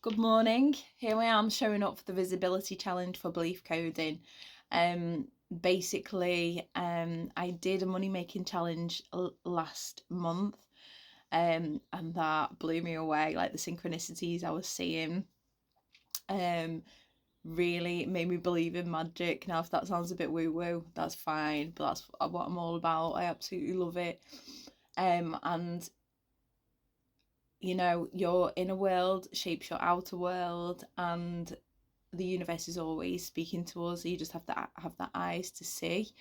Good morning. Here I am showing up for the visibility challenge for belief coding. I did a money making challenge last month, and that blew me away. Like the synchronicities I was seeing, really made me believe in magic. Now, if that sounds a bit woo woo, that's fine, but that's what I'm all about. I absolutely love it. And your inner world shapes your outer world, and the universe is always speaking to us. You just have to have that eyes to see.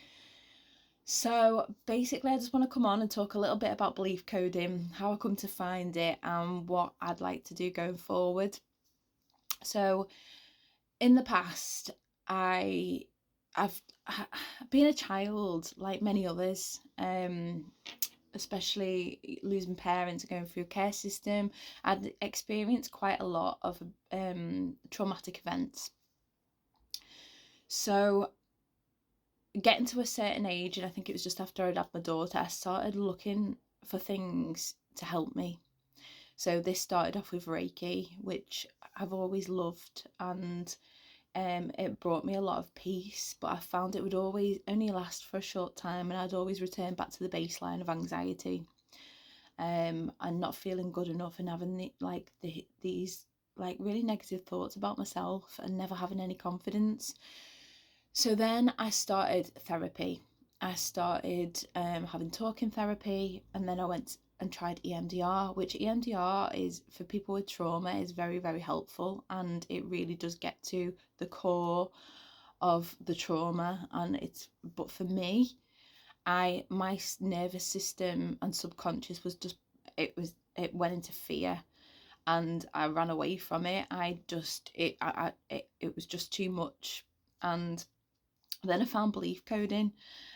So basically, I just want to come on and talk a little bit about belief coding, how I come to find it, and what I'd like to do going forward. So in the past, I've been a child like many others, especially losing parents and going through a care system. I'd experienced quite a lot of traumatic events. So getting to a certain age, and I think it was just after I'd had my daughter, I started looking for things to help me. So this started off with Reiki, which I've always loved, and it brought me a lot of peace, but I found it would always only last for a short time, and I'd always return back to the baseline of anxiety, and not feeling good enough, and having these like really negative thoughts about myself, and never having any confidence. So then I started therapy. I started having talking therapy, and then I went and tried EMDR, which EMDR is for people with trauma, is very, very helpful, and it really does get to the core of the trauma. But for me, my nervous system and subconscious was just, it went into fear, and I ran away from it. It was just too much. And then I found belief coding,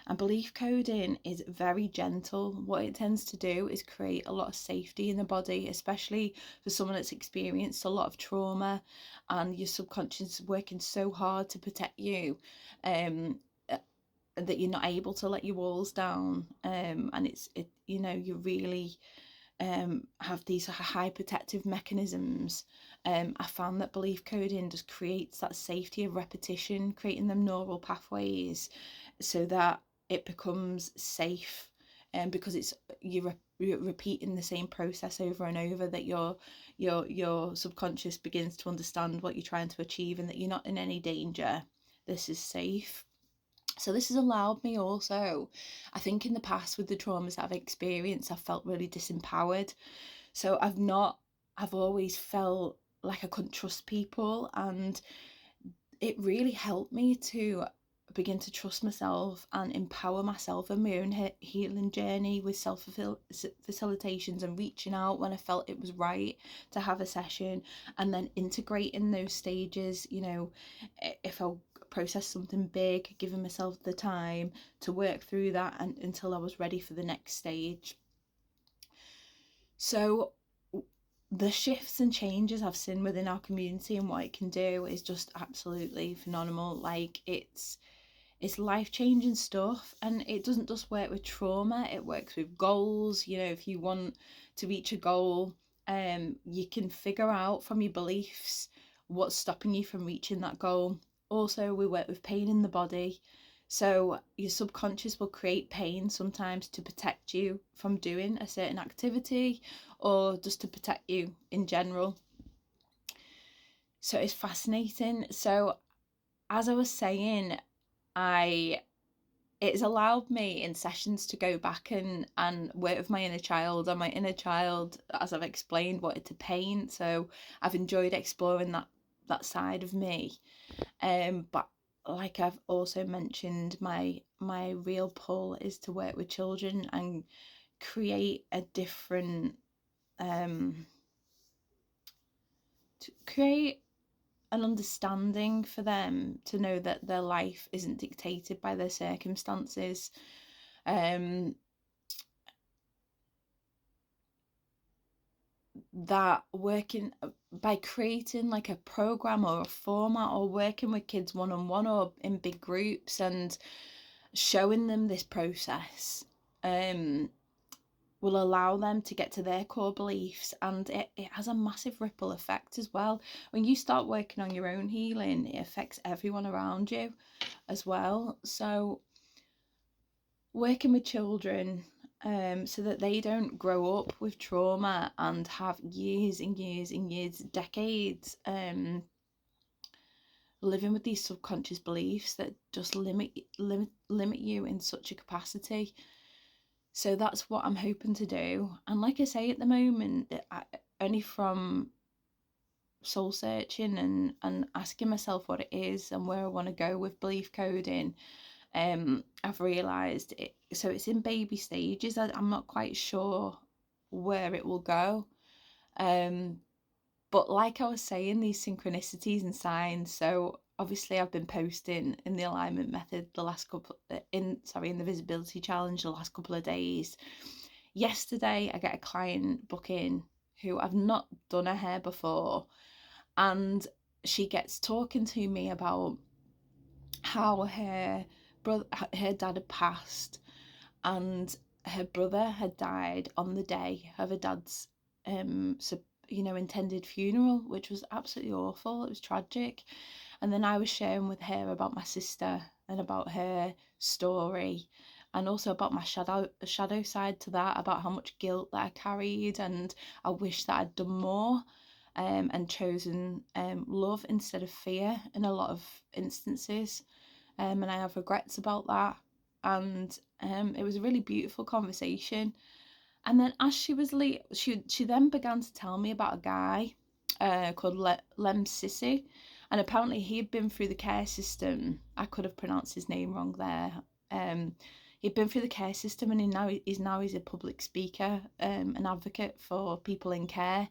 and belief coding is very gentle. What it tends to do is create a lot of safety in the body, especially for someone that's experienced a lot of trauma, and your subconscious is working so hard to protect you, that you're not able to let your walls down, and you really have these high protective mechanisms. I found that belief coding just creates that safety of repetition, creating them neural pathways so that it becomes safe, because you're repeating the same process over and over, that your subconscious begins to understand what you're trying to achieve, and that you're not in any danger. This is safe. So this has allowed me also, I think in the past with the traumas I've experienced, I've felt really disempowered. So I've always felt like I couldn't trust people, and it really helped me to begin to trust myself and empower myself in my own healing journey with facilitations, and reaching out when I felt it was right to have a session, and then integrating those stages. If I process something big, giving myself the time to work through that, and until I was ready for the next stage. So the shifts and changes I've seen within our community and what it can do is just absolutely phenomenal. Like it's life-changing stuff, and it doesn't just work with trauma, it works with goals. If you want to reach a goal, you can figure out from your beliefs what's stopping you from reaching that goal. Also, we work with pain in the body, so your subconscious will create pain sometimes to protect you from doing a certain activity, or just to protect you in general. So it's fascinating. So as I was saying, it's allowed me in sessions to go back and work with my inner child, and my inner child, as I've explained, wanted to paint. So I've enjoyed exploring that side of me. But like I've also mentioned, my real pull is to work with children and create a different to create an understanding for them, to know that their life isn't dictated by their circumstances. That working by creating like a program or a format, or working with kids one-on-one or in big groups, and showing them this process, will allow them to get to their core beliefs, and it has a massive ripple effect as well. When you start working on your own healing, it affects everyone around you as well. So working with children, so that they don't grow up with trauma and have years and years and years, decades, living with these subconscious beliefs that just limit you in such a capacity. So that's what I'm hoping to do. And like I say, at the moment, only from soul searching and asking myself what it is and where I want to go with belief coding, I've realised it. So it's in baby stages. I'm not quite sure where it will go. But like I was saying, these synchronicities and signs. So obviously I've been posting in the alignment method the last couple in the visibility challenge the last couple of days. Yesterday I get a client booking who I've not done her hair before, and she gets talking to me about how her dad had passed, and her brother had died on the day of her dad's intended funeral, which was absolutely awful. It was tragic. And then I was sharing with her about my sister and about her story, and also about my shadow side to that, about how much guilt that I carried, and I wish that I'd done more, and chosen love instead of fear in a lot of instances, and I have regrets about that. And it was a really beautiful conversation. And then as she was she then began to tell me about a guy called Lem Sissy, and apparently he had been through the care system. I could have pronounced his name wrong there. He'd been through the care system, and he's a public speaker, an advocate for people in care.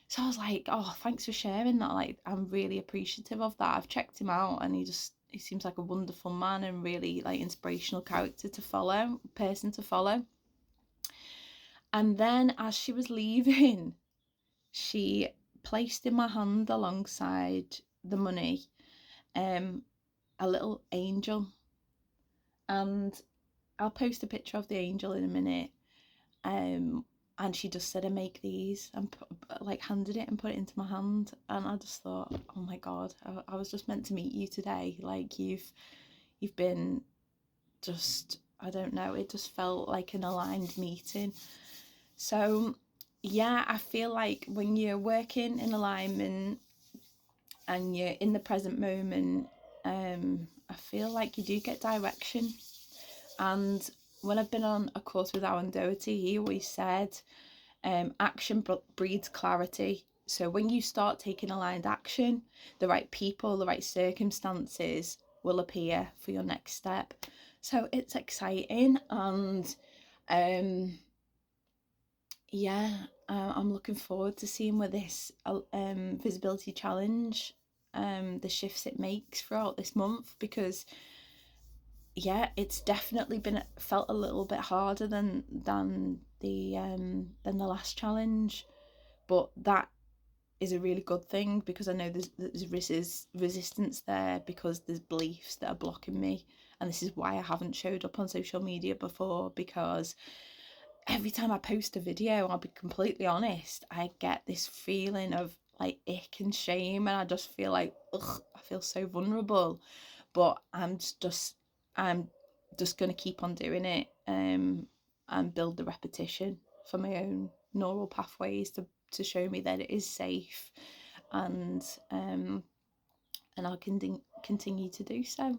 So I was like, oh, thanks for sharing that. Like, I'm really appreciative of that. I've checked him out, and he seems like a wonderful man and really like inspirational character to follow, person to follow. And then as she was leaving, she placed in my hand alongside the money a little angel. And I'll post a picture of the angel in a minute. And she just said, I make these, and like handed it and put it into my hand. And I just thought, oh my God, I was just meant to meet you today. Like you've been just, I don't know, it just felt like an aligned meeting. So yeah, I feel like when you're working in alignment and you're in the present moment, I feel like you do get direction. And when I've been on a course with Alan Doherty, he always said, action breeds clarity. So when you start taking aligned action, the right people, the right circumstances will appear for your next step. So it's exciting. And I'm looking forward to seeing where this visibility challenge, the shifts it makes throughout this month, because it's definitely felt a little bit harder than the last challenge, but that is a really good thing, because I know there's resistance there, because there's beliefs that are blocking me. And this is why I haven't showed up on social media before, because every time I post a video, I'll be completely honest, I get this feeling of like ick and shame, and I just feel like, ugh, I feel so vulnerable. But I'm just gonna keep on doing it, and build the repetition for my own neural pathways to show me that it is safe, and I'll continue to do so.